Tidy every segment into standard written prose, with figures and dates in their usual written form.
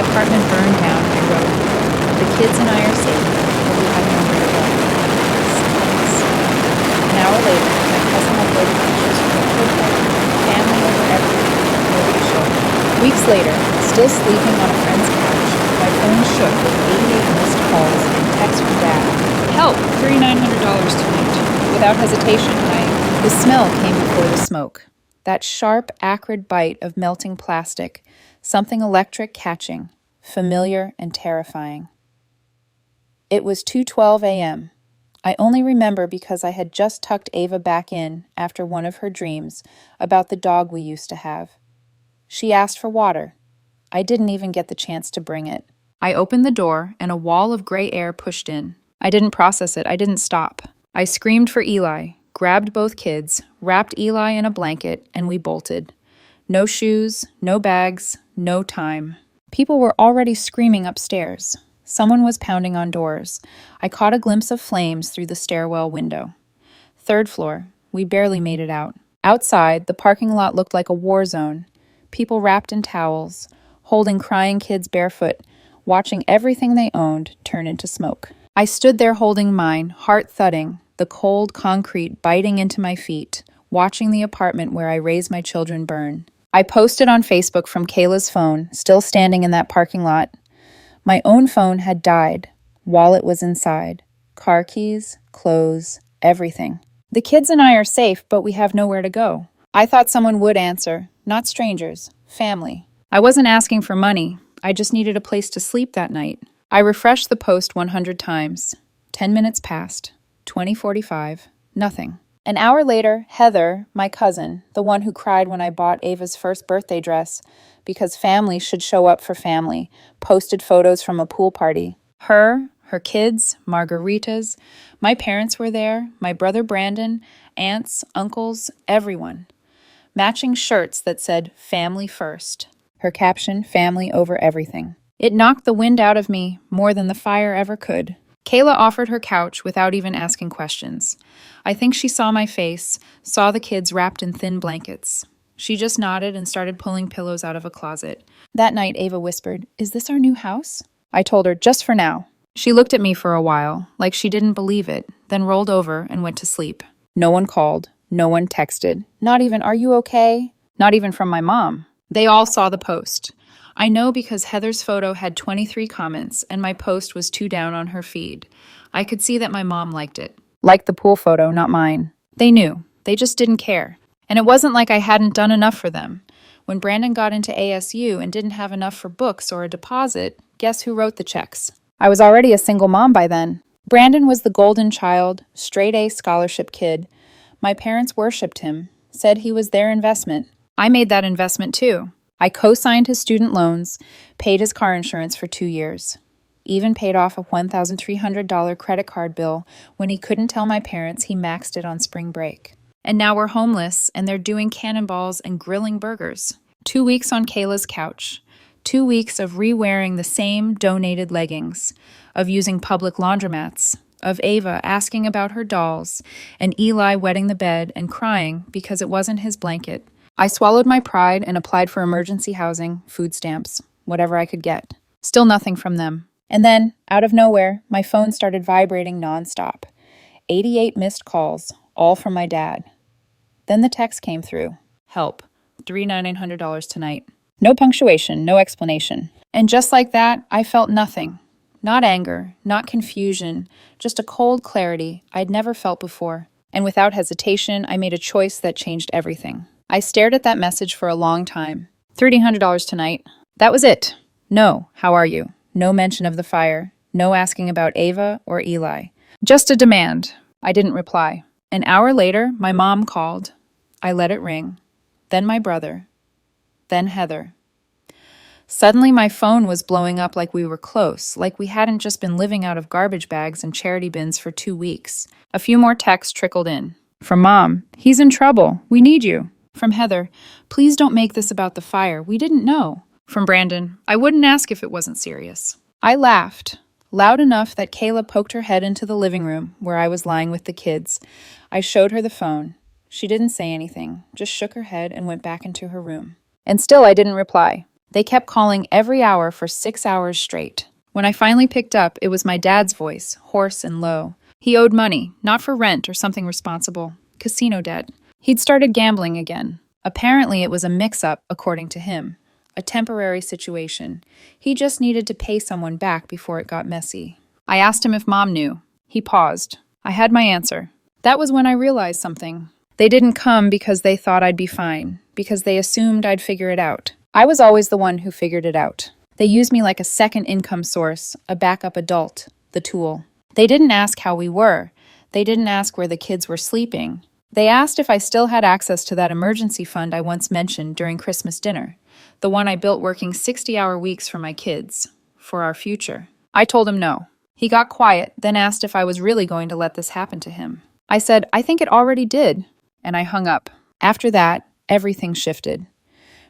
apartment burned down, I wrote, "The kids and I are safe, but we have nowhere to go." Silence. An hour later, my cousin uploaded pictures from the pool party, family over everything, nobody showed. Weeks later, still sleeping on a friend's couch, my phone shook with 88 missed calls and texts from Dad. "Help! $3,900 tonight." Without hesitation, the smell came before the smoke. That sharp, acrid bite of melting plastic, something electric catching, familiar and terrifying. It was 2:12 a.m. I only remember because I had just tucked Ava back in after one of her dreams about the dog we used to have. She asked for water. I didn't even get the chance to bring it. I opened the door and a wall of gray air pushed in. I didn't process it. I didn't stop. I screamed for Eli, grabbed both kids, wrapped Eli in a blanket, and we bolted. No shoes, no bags, no time. People were already screaming upstairs. Someone was pounding on doors. I caught a glimpse of flames through the stairwell window. Third floor. We barely made it out. Outside, the parking lot looked like a war zone. People wrapped in towels, holding crying kids barefoot, watching everything they owned turn into smoke. I stood there holding mine, heart thudding, the cold concrete biting into my feet, watching the apartment where I raised my children burn. I posted on Facebook from Kayla's phone, still standing in that parking lot. My own phone had died. Wallet was inside. Car keys, clothes, everything. The kids and I are safe, but we have nowhere to go. I thought someone would answer. Not strangers. Family. I wasn't asking for money. I just needed a place to sleep that night. I refreshed the post 100 times. 10 minutes passed. 20:45. Nothing. An hour later, Heather, my cousin, the one who cried when I bought Ava's first birthday dress, because family should show up for family, posted photos from a pool party. Her kids, margaritas. My parents were there, my brother Brandon, aunts, uncles, everyone. Matching shirts that said, "Family first." Her caption, "Family over everything." It knocked the wind out of me more than the fire ever could. Kayla offered her couch without even asking questions. I think she saw my face, saw the kids wrapped in thin blankets. She just nodded and started pulling pillows out of a closet. That night, Ava whispered, "Is this our new house?" I told her, "Just for now." She looked at me for a while, like she didn't believe it, then rolled over and went to sleep. No one called. No one texted. Not even, "Are you okay?" Not even from my mom. They all saw the post. I know because Heather's photo had 23 comments and my post was 2 down on her feed. I could see that my mom liked it. Liked the pool photo, not mine. They knew. They just didn't care. And it wasn't like I hadn't done enough for them. When Brandon got into ASU and didn't have enough for books or a deposit, guess who wrote the checks? I was already a single mom by then. Brandon was the golden child, straight-A scholarship kid. My parents worshipped him, said he was their investment. I made that investment too. I co-signed his student loans, paid his car insurance for 2 years, even paid off a $1,300 credit card bill when he couldn't tell my parents he maxed it on spring break. And now we're homeless and they're doing cannonballs and grilling burgers. 2 weeks on Kayla's couch. 2 weeks of re-wearing the same donated leggings, of using public laundromats, of Ava asking about her dolls, and Eli wetting the bed and crying because it wasn't his blanket. I swallowed my pride and applied for emergency housing, food stamps, whatever I could get. Still nothing from them. And then, out of nowhere, my phone started vibrating nonstop. 88 missed calls, all from my dad. Then the text came through. "Help. $3,900 tonight." No punctuation, no explanation. And just like that, I felt nothing. Not anger, not confusion, just a cold clarity I'd never felt before. And without hesitation, I made a choice that changed everything. I stared at that message for a long time. $1,300 tonight. That was it. No, how are you? No mention of the fire. No asking about Ava or Eli. Just a demand. I didn't reply. An hour later, my mom called. I let it ring. Then my brother. Then Heather. Suddenly my phone was blowing up like we were close, like we hadn't just been living out of garbage bags and charity bins for 2 weeks. A few more texts trickled in. From Mom, "He's in trouble. We need you." From Heather, "Please don't make this about the fire. We didn't know." From Brandon, "I wouldn't ask if it wasn't serious." I laughed, loud enough that Kayla poked her head into the living room where I was lying with the kids. I showed her the phone. She didn't say anything, just shook her head and went back into her room. And still I didn't reply. They kept calling every hour for 6 hours straight. When I finally picked up, it was my dad's voice, hoarse and low. He owed money, not for rent or something responsible. Casino debt. He'd started gambling again. Apparently, it was a mix-up, according to him. A temporary situation. He just needed to pay someone back before it got messy. I asked him if Mom knew. He paused. I had my answer. That was when I realized something. They didn't come because they thought I'd be fine, because they assumed I'd figure it out. I was always the one who figured it out. They used me like a second income source, a backup adult, the tool. They didn't ask how we were. They didn't ask where the kids were sleeping. They asked if I still had access to that emergency fund I once mentioned during Christmas dinner, the one I built working 60-hour weeks for my kids, for our future. I told him no. He got quiet, then asked if I was really going to let this happen to him. I said, I think it already did, and I hung up. After that, everything shifted.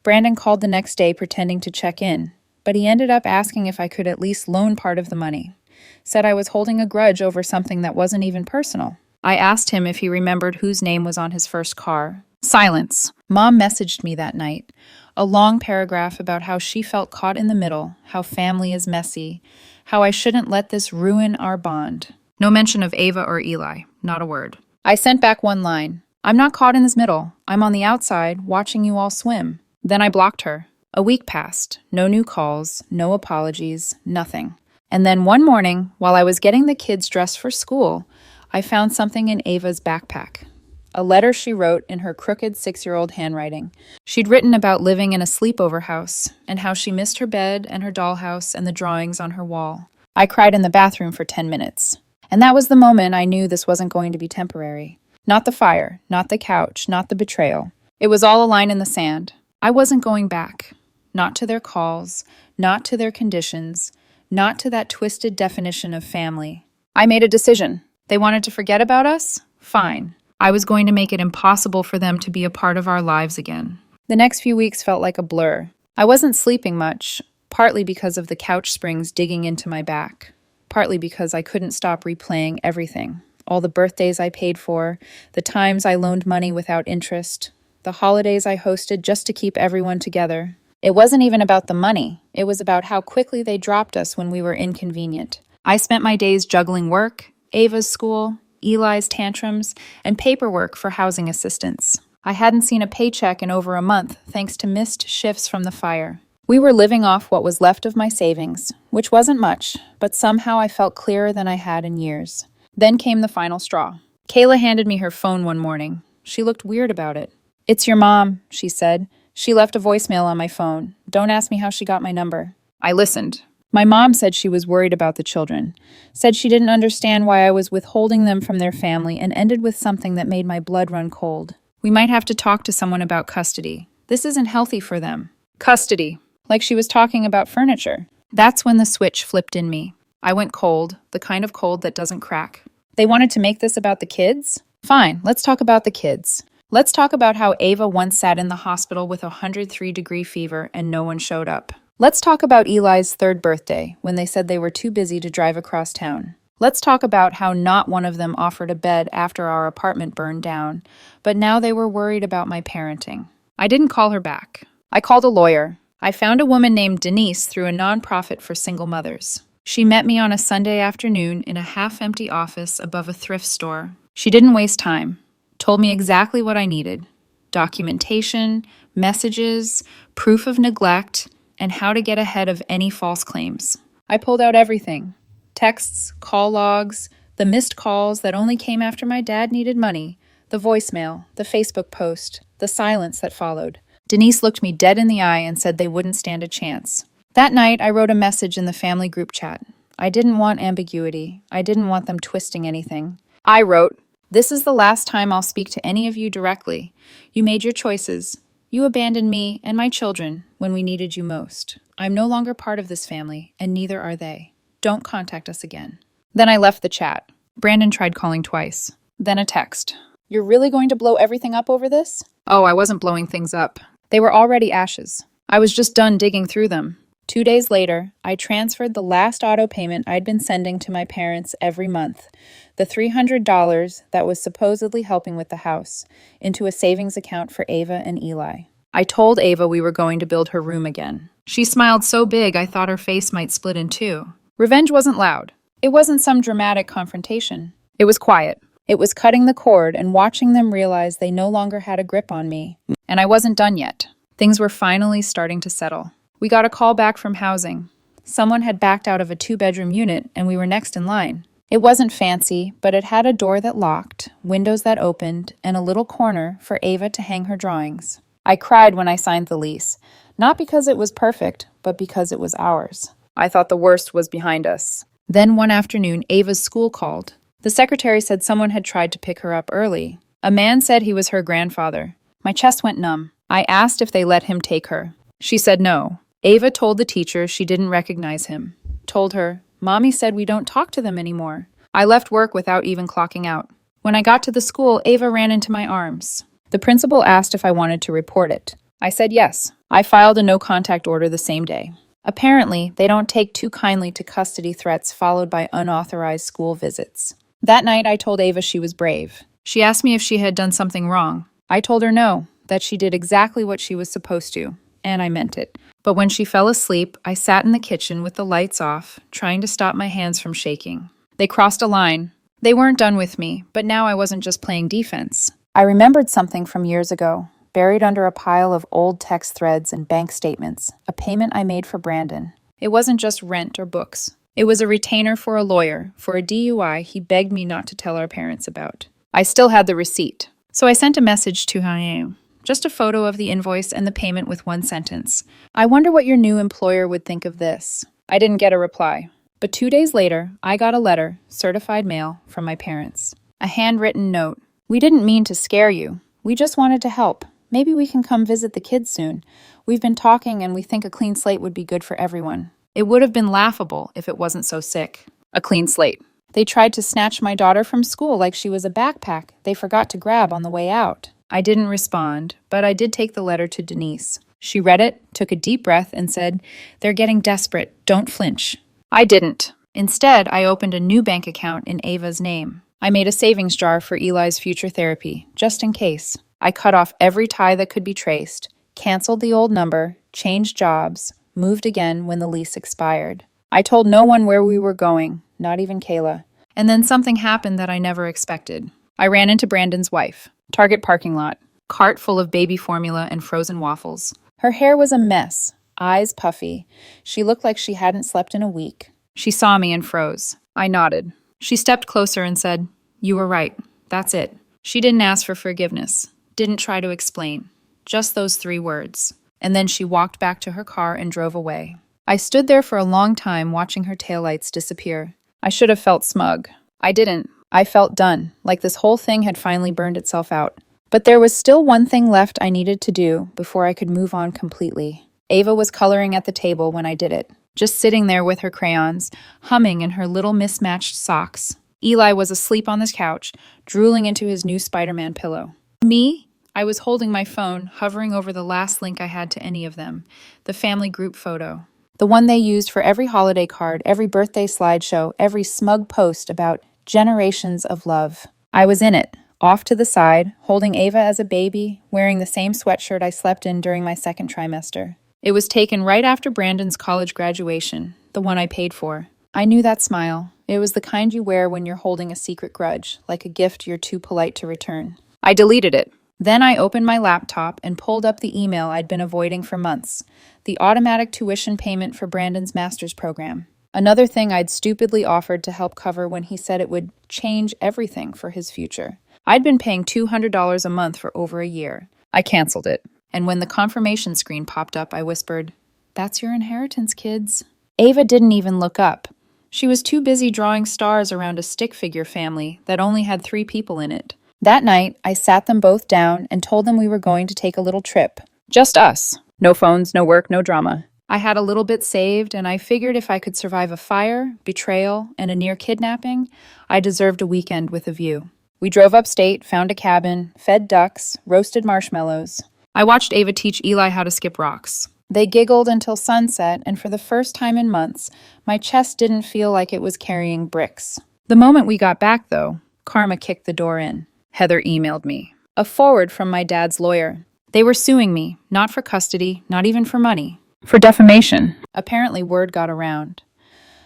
Brandon called the next day pretending to check in, but he ended up asking if I could at least loan part of the money. Said I was holding a grudge over something that wasn't even personal. I asked him if he remembered whose name was on his first car. Silence. Mom messaged me that night. A long paragraph about how she felt caught in the middle, how family is messy, how I shouldn't let this ruin our bond. No mention of Ava or Eli, not a word. I sent back one line. I'm not caught in this middle. I'm on the outside, watching you all swim. Then I blocked her. A week passed. No new calls, no apologies, nothing. And then one morning, while I was getting the kids dressed for school, I found something in Ava's backpack. A letter she wrote in her crooked 6-year-old handwriting. She'd written about living in a sleepover house and how she missed her bed and her dollhouse and the drawings on her wall. I cried in the bathroom for 10 minutes. And that was the moment I knew this wasn't going to be temporary. Not the fire, not the couch, not the betrayal. It was all a line in the sand. I wasn't going back. Not to their calls, not to their conditions, not to that twisted definition of family. I made a decision. They wanted to forget about us? Fine. I was going to make it impossible for them to be a part of our lives again. The next few weeks felt like a blur. I wasn't sleeping much, partly because of the couch springs digging into my back, partly because I couldn't stop replaying everything. All the birthdays I paid for, the times I loaned money without interest, the holidays I hosted just to keep everyone together. It wasn't even about the money. It was about how quickly they dropped us when we were inconvenient. I spent my days juggling work, Ava's school, Eli's tantrums, and paperwork for housing assistance. I hadn't seen a paycheck in over a month thanks to missed shifts from the fire. We were living off what was left of my savings, which wasn't much, but somehow I felt clearer than I had in years. Then came the final straw. Kayla handed me her phone one morning. She looked weird about it. "It's your mom," she said. "She left a voicemail on my phone. Don't ask me how she got my number." I listened. My mom said she was worried about the children, said she didn't understand why I was withholding them from their family, and ended with something that made my blood run cold. "We might have to talk to someone about custody. This isn't healthy for them." Custody. Like she was talking about furniture. That's when the switch flipped in me. I went cold, the kind of cold that doesn't crack. They wanted to make this about the kids? Fine, let's talk about the kids. Let's talk about how Ava once sat in the hospital with a 103-degree fever and no one showed up. Let's talk about Eli's 3rd birthday, when they said they were too busy to drive across town. Let's talk about how not one of them offered a bed after our apartment burned down, but now they were worried about my parenting. I didn't call her back. I called a lawyer. I found a woman named Denise through a nonprofit for single mothers. She met me on a Sunday afternoon in a half-empty office above a thrift store. She didn't waste time. Told me exactly what I needed. Documentation, messages, proof of neglect, and how to get ahead of any false claims. I pulled out everything. Texts, call logs, the missed calls that only came after my dad needed money, the voicemail, the Facebook post, the silence that followed. Denise looked me dead in the eye and said they wouldn't stand a chance. That night, I wrote a message in the family group chat. I didn't want ambiguity. I didn't want them twisting anything. I wrote, "This is the last time I'll speak to any of you directly. You made your choices. You abandoned me and my children when we needed you most. I'm no longer part of this family, and neither are they. Don't contact us again." Then I left the chat. Brandon tried calling twice. Then a text. "You're really going to blow everything up over this?" Oh, I wasn't blowing things up. They were already ashes. I was just done digging through them. 2 days later, I transferred the last auto payment I'd been sending to my parents every month, the $300 that was supposedly helping with the house, into a savings account for Ava and Eli. I told Ava we were going to build her room again. She smiled so big I thought her face might split in two. Revenge wasn't loud. It wasn't some dramatic confrontation. It was quiet. It was cutting the cord and watching them realize they no longer had a grip on me. And I wasn't done yet. Things were finally starting to settle. We got a call back from housing. Someone had backed out of a 2-bedroom unit and we were next in line. It wasn't fancy, but it had a door that locked, windows that opened, and a little corner for Ava to hang her drawings. I cried when I signed the lease, not because it was perfect, but because it was ours. I thought the worst was behind us. Then one afternoon, Ava's school called. The secretary said someone had tried to pick her up early. A man said he was her grandfather. My chest went numb. I asked if they let him take her. She said no. Ava told the teacher she didn't recognize him. Told her, "Mommy said we don't talk to them anymore." I left work without even clocking out. When I got to the school, Ava ran into my arms. The principal asked if I wanted to report it. I said yes. I filed a no-contact order the same day. Apparently, they don't take too kindly to custody threats followed by unauthorized school visits. That night, I told Ava she was brave. She asked me if she had done something wrong. I told her no, that she did exactly what she was supposed to, and I meant it. But when she fell asleep, I sat in the kitchen with the lights off, trying to stop my hands from shaking. They crossed a line. They weren't done with me, but now I wasn't just playing defense. I remembered something from years ago, buried under a pile of old text threads and bank statements, a payment I made for Brandon. It wasn't just rent or books. It was a retainer for a lawyer, for a DUI he begged me not to tell our parents about. I still had the receipt, so I sent a message to him. Just a photo of the invoice and the payment with one sentence. I wonder what your new employer would think of this. I didn't get a reply. But 2 days later, I got a letter, certified mail, from my parents. A handwritten note. "We didn't mean to scare you. We just wanted to help. Maybe we can come visit the kids soon. We've been talking and we think a clean slate would be good for everyone." It would have been laughable if it wasn't so sick. A clean slate. They tried to snatch my daughter from school like she was a backpack they forgot to grab on the way out. I didn't respond, but I did take the letter to Denise. She read it, took a deep breath, and said, "They're getting desperate. Don't flinch." I didn't. Instead, I opened a new bank account in Ava's name. I made a savings jar for Eli's future therapy, just in case. I cut off every tie that could be traced, canceled the old number, changed jobs, moved again when the lease expired. I told no one where we were going, not even Kayla. And then something happened that I never expected. I ran into Brandon's wife. Target parking lot. Cart full of baby formula and frozen waffles. Her hair was a mess. Eyes puffy. She looked like she hadn't slept in a week. She saw me and froze. I nodded. She stepped closer and said, "You were right. That's it." She didn't ask for forgiveness. Didn't try to explain. Just those 3 words. And then she walked back to her car and drove away. I stood there for a long time watching her taillights disappear. I should have felt smug. I didn't. I felt done, like this whole thing had finally burned itself out. But there was still one thing left I needed to do before I could move on completely. Ava was coloring at the table when I did it, just sitting there with her crayons, humming in her little mismatched socks. Eli was asleep on the couch, drooling into his new Spider-Man pillow. Me? I was holding my phone, hovering over the last link I had to any of them, the family group photo. The one they used for every holiday card, every birthday slideshow, every smug post about generations of love. I was in it, off to the side, holding Ava as a baby, wearing the same sweatshirt I slept in during my 2nd trimester. It was taken right after Brandon's college graduation, the one I paid for. I knew that smile. It was the kind you wear when you're holding a secret grudge, like a gift you're too polite to return. I deleted it. Then I opened my laptop and pulled up the email I'd been avoiding for months, the automatic tuition payment for Brandon's master's program. Another thing I'd stupidly offered to help cover when he said it would change everything for his future. I'd been paying $200 a month for over a year. I canceled it. And when the confirmation screen popped up, I whispered, "That's your inheritance, kids." Ava didn't even look up. She was too busy drawing stars around a stick figure family that only had 3 people in it. That night, I sat them both down and told them we were going to take a little trip. Just us. No phones, no work, no drama. I had a little bit saved, and I figured if I could survive a fire, betrayal, and a near kidnapping, I deserved a weekend with a view. We drove upstate, found a cabin, fed ducks, roasted marshmallows. I watched Ava teach Eli how to skip rocks. They giggled until sunset, and for the first time in months, my chest didn't feel like it was carrying bricks. The moment we got back, though, Karma kicked the door in. Heather emailed me. A forward from my dad's lawyer. They were suing me, not for custody, not even for money, for defamation. Apparently, word got around.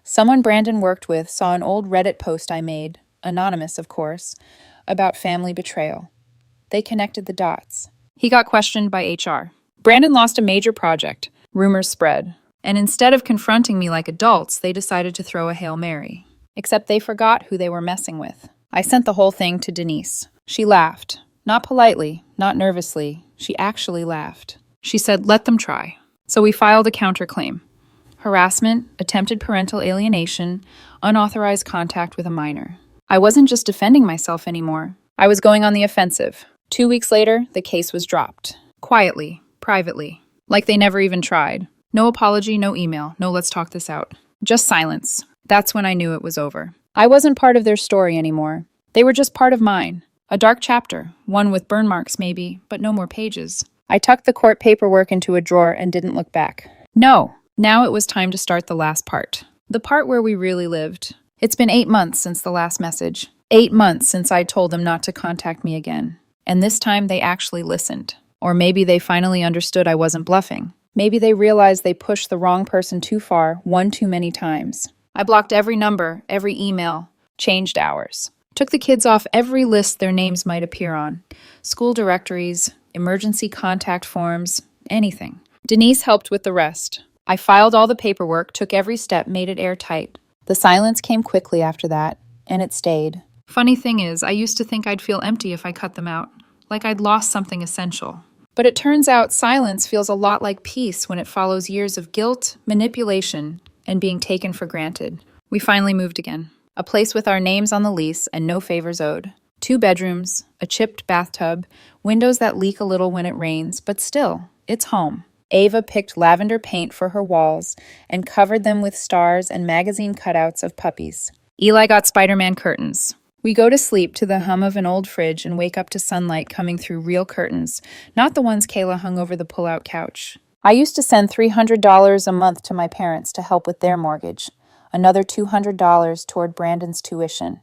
Someone Brandon worked with saw an old Reddit post I made, anonymous of course, about family betrayal. They connected the dots. He got questioned by HR. Brandon lost a major project. Rumors spread. And instead of confronting me like adults, they decided to throw a Hail Mary. Except they forgot who they were messing with. I sent the whole thing to Denise. She laughed. Not politely, not nervously. She actually laughed. She said, let them try. So we filed a counterclaim. Harassment, attempted parental alienation, unauthorized contact with a minor. I wasn't just defending myself anymore. I was going on the offensive. 2 weeks later, the case was dropped. Quietly, privately. Like they never even tried. No apology, no email, no let's talk this out. Just silence. That's when I knew it was over. I wasn't part of their story anymore. They were just part of mine. A dark chapter, one with burn marks maybe, but no more pages. I tucked the court paperwork into a drawer and didn't look back. No, now it was time to start the last part. The part where we really lived. It's been 8 months since the last message. 8 months since I told them not to contact me again. And this time they actually listened. Or maybe they finally understood I wasn't bluffing. Maybe they realized they pushed the wrong person too far, one too many times. I blocked every number, every email, changed hours. Took the kids off every list their names might appear on. School directories, emergency contact forms, anything. Denise helped with the rest. I filed all the paperwork, took every step, made it airtight. The silence came quickly after that, and it stayed. Funny thing is, I used to think I'd feel empty if I cut them out, like I'd lost something essential. But it turns out silence feels a lot like peace when it follows years of guilt, manipulation, and being taken for granted. We finally moved again. A place with our names on the lease and no favors owed. 2 bedrooms, a chipped bathtub, windows that leak a little when it rains, but still, it's home. Ava picked lavender paint for her walls and covered them with stars and magazine cutouts of puppies. Eli got Spider-Man curtains. We go to sleep to the hum of an old fridge and wake up to sunlight coming through real curtains, not the ones Kayla hung over the pull-out couch. I used to send $300 a month to my parents to help with their mortgage, another $200 toward Brandon's tuition,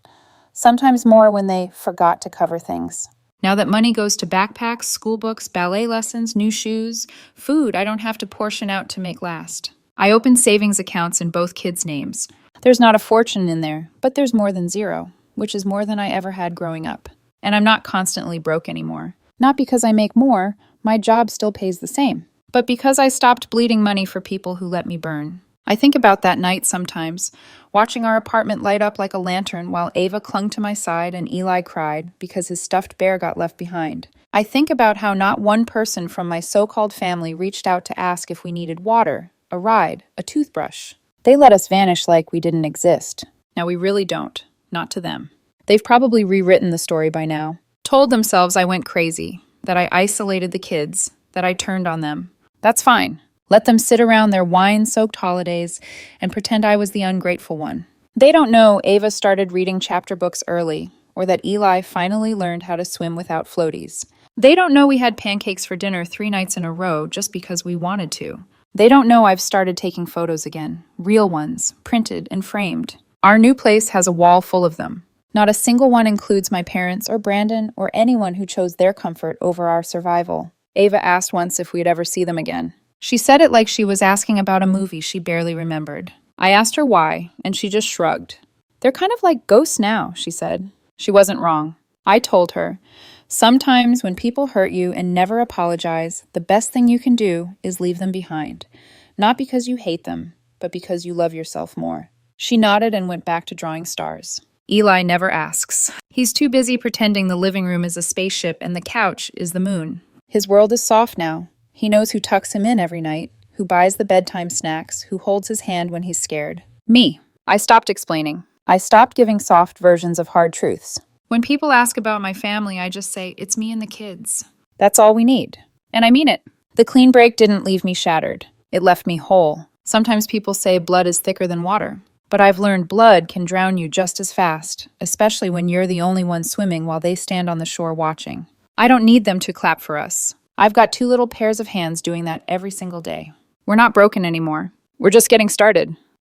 sometimes more when they forgot to cover things. Now that money goes to backpacks, school books, ballet lessons, new shoes, food I don't have to portion out to make last. I opened savings accounts in both kids' names. There's not a fortune in there, but there's more than zero, which is more than I ever had growing up. And I'm not constantly broke anymore. Not because I make more, my job still pays the same, but because I stopped bleeding money for people who let me burn. I think about that night sometimes, watching our apartment light up like a lantern while Ava clung to my side and Eli cried because his stuffed bear got left behind. I think about how not one person from my so-called family reached out to ask if we needed water, a ride, a toothbrush. They let us vanish like we didn't exist. Now we really don't. Not to them. They've probably rewritten the story by now. Told themselves I went crazy, that I isolated the kids, that I turned on them. That's fine. Let them sit around their wine-soaked holidays and pretend I was the ungrateful one. They don't know Ava started reading chapter books early, or that Eli finally learned how to swim without floaties. They don't know we had pancakes for dinner 3 nights in a row just because we wanted to. They don't know I've started taking photos again, real ones, printed and framed. Our new place has a wall full of them. Not a single one includes my parents or Brandon or anyone who chose their comfort over our survival. Ava asked once if we'd ever see them again. She said it like she was asking about a movie she barely remembered. I asked her why, and she just shrugged. They're kind of like ghosts now, she said. She wasn't wrong. I told her, sometimes when people hurt you and never apologize, the best thing you can do is leave them behind. Not because you hate them, but because you love yourself more. She nodded and went back to drawing stars. Eli never asks. He's too busy pretending the living room is a spaceship and the couch is the moon. His world is soft now. He knows who tucks him in every night, who buys the bedtime snacks, who holds his hand when he's scared. Me. I stopped explaining. I stopped giving soft versions of hard truths. When people ask about my family, I just say, it's me and the kids. That's all we need. And I mean it. The clean break didn't leave me shattered. It left me whole. Sometimes people say blood is thicker than water. But I've learned blood can drown you just as fast, especially when you're the only one swimming while they stand on the shore watching. I don't need them to clap for us. I've got 2 little pairs of hands doing that every single day. We're not broken anymore. We're just getting started.